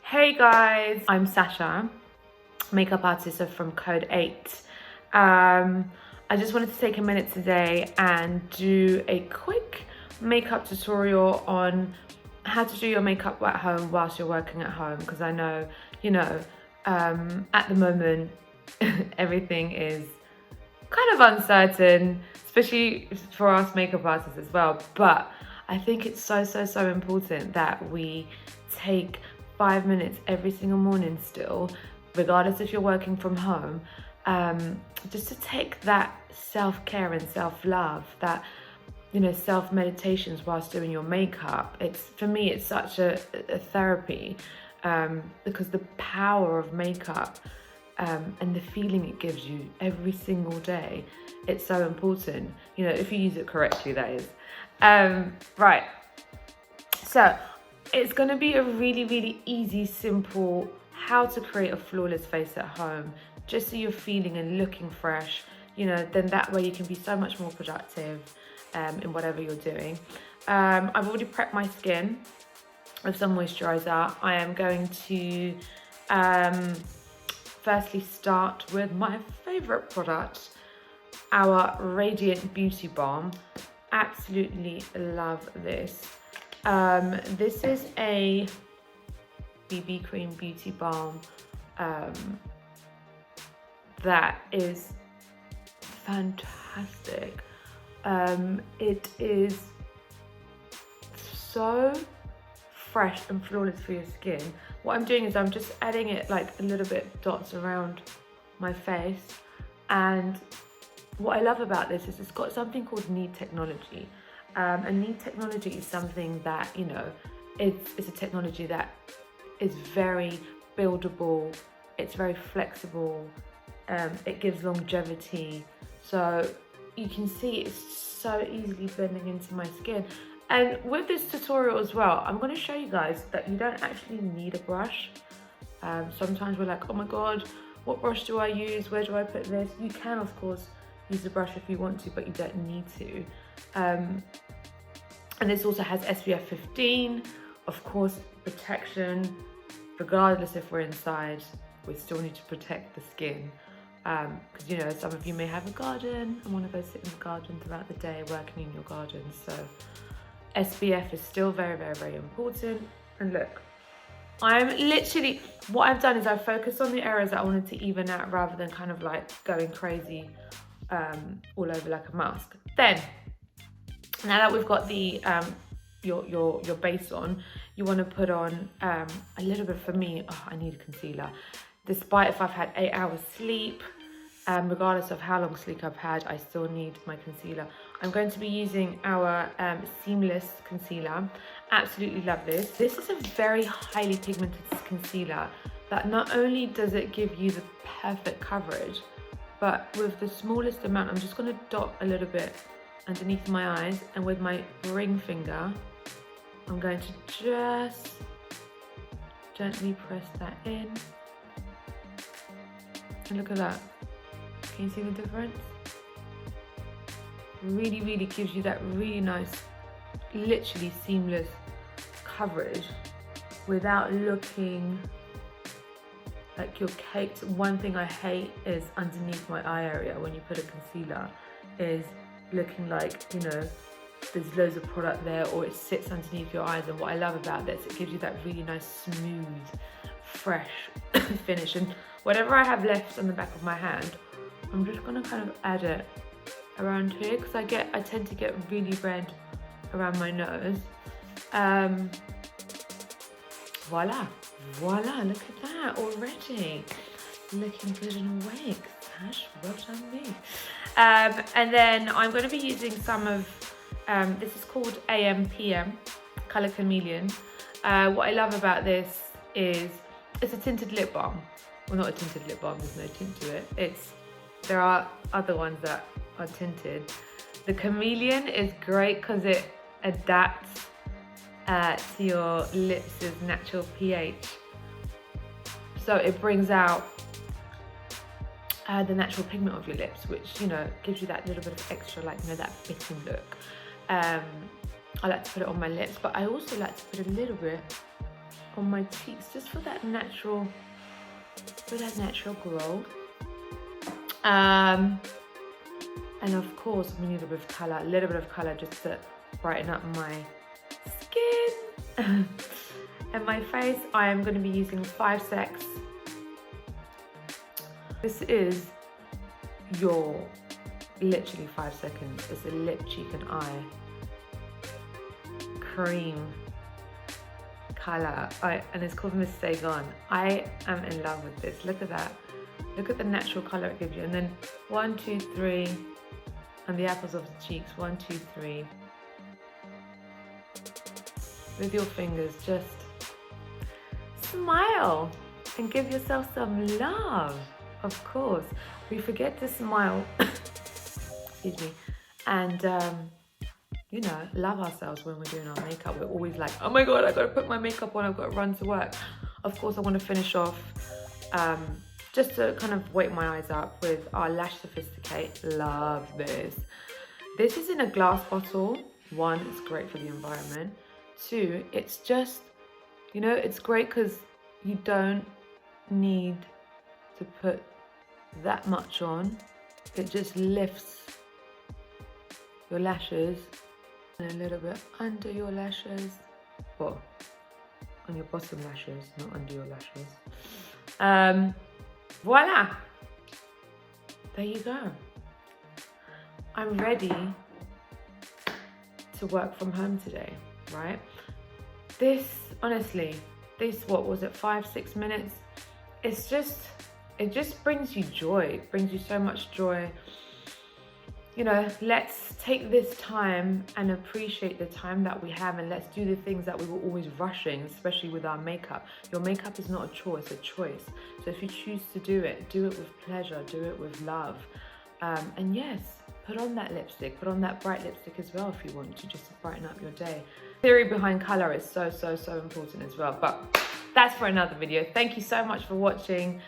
Hey guys, I'm Sasha, makeup artist from Code 8. I just wanted to take a minute today and do a quick makeup tutorial on how to do your makeup at home whilst you're working at home, because I know, at the moment everything is kind of uncertain, especially for us makeup artists as well. But I think it's so important that we take 5 minutes every single morning still, regardless if you're working from home, just to take that self-care and self-love, that self-meditations whilst doing your makeup. For me, it's such a therapy, because the power of makeup, and the feeling it gives you every single day, it's so important, if you use it correctly, that is. Right, so it's going to be a really easy, simple how to create a flawless face at home, just so you're feeling and looking fresh, then that way you can be so much more productive in whatever you're doing. I've already prepped my skin with some moisturizer. I am going to firstly start with my favorite product, our Radiate Beauty Balm. Absolutely love this. This is a BB cream beauty balm that is fantastic. It is so fresh and flawless for your skin. What I'm doing is I'm just adding it like a little bit dots around my face, and what I love about this is it's got something called knead technology. And knead technology is something that, it's a technology that is very buildable, it's very flexible, it gives longevity. So you can see it's so easily blending into my skin. And with this tutorial as well, I'm going to show you guys that you don't actually need a brush. Sometimes we're like, oh my God, what brush do I use? Where do I put this? You can, of course, use a brush if you want to, but you don't need to. And this also has SPF 15, of course, protection. Regardless if we're inside, we still need to protect the skin. Because, some of you may have a garden and want to go sit in the garden throughout the day working in your garden. So SPF is still very important. And look, what I've done is I've focused on the areas that I wanted to even out rather than kind of like going crazy all over like a mask. Then, now that we've got the your base on, you want to put on a little bit. For me, I need a concealer. Despite if I've had 8 hours sleep, regardless of how long sleep I've had, I still need my concealer. I'm going to be using our Seamless concealer. Absolutely love this. This is a very highly pigmented concealer that not only does it give you the perfect coverage, but with the smallest amount, I'm just going to dot a little bit underneath my eyes, and with my ring finger, I'm going to just gently press that in. And look at that. Can you see the difference? Really gives you that really nice, literally seamless coverage without looking like you're caked. One thing I hate is underneath my eye area when you put a concealer, is looking like, there's loads of product there, or it sits underneath your eyes. And what I love about this, it gives you that really nice, smooth, fresh finish. And whatever I have left on the back of my hand, I'm just gonna kind of add it around here, because I tend to get really red around my nose. Voila, look at that already. Looking good and awake. Sash, well done me. And then I'm going to be using some of, this is called AM/PM, Colour Chameleon. What I love about this is it's a tinted lip balm. Well, not a tinted lip balm, there's no tint to it. There are other ones that are tinted. The Chameleon is great because it adapts to your lips' natural pH. So it brings out the natural pigment of your lips, which, gives you that little bit of extra, that bitten look. I like to put it on my lips, but I also like to put a little bit on my cheeks, just for that natural glow. And of course, we need a bit of color, a little bit of color, just to brighten up my skin and my face. I am going to be using 5 Sex. This is your literally 5 seconds. It's a lip, cheek and eye cream color, and it's called Miss Saigon. I am in love with this. Look at that. Look at the natural color it gives you. And then 1, 2, 3, and the apples of the cheeks. 1, 2, 3. With your fingers, just smile and give yourself some love. Of course, we forget to smile. Excuse me. And you know, love ourselves when we're doing our makeup. We're always like, oh my God, I've got to put my makeup on, I've got to run to work. Of course, I want to finish off, just to kind of wake my eyes up, with our Lash Sophisticate. Love this. This is in a glass bottle. 1, it's great for the environment. 2, it's just, you know, it's great because you don't need to put that much on. It just lifts your lashes. And a little bit under your lashes, well, on your bottom lashes, not under your lashes. Voila! There you go. I'm ready to work from home today, right? This, honestly, this, what was it, 5-6 minutes? It's just, it just brings you joy. It brings you so much joy. You know, let's take this time and appreciate the time that we have, and let's do the things that we were always rushing, especially with our makeup. Your makeup is not a chore, it's a choice. So if you choose to do it with pleasure, do it with love. And yes, put on that lipstick, put on that bright lipstick as well if you want to, just to brighten up your day. Theory behind color is so important as well, but that's for another video. Thank you so much for watching.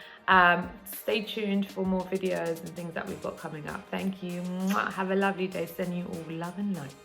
Stay tuned for more videos and things that we've got coming up. Thank you. Have a lovely day. Send you all love and light.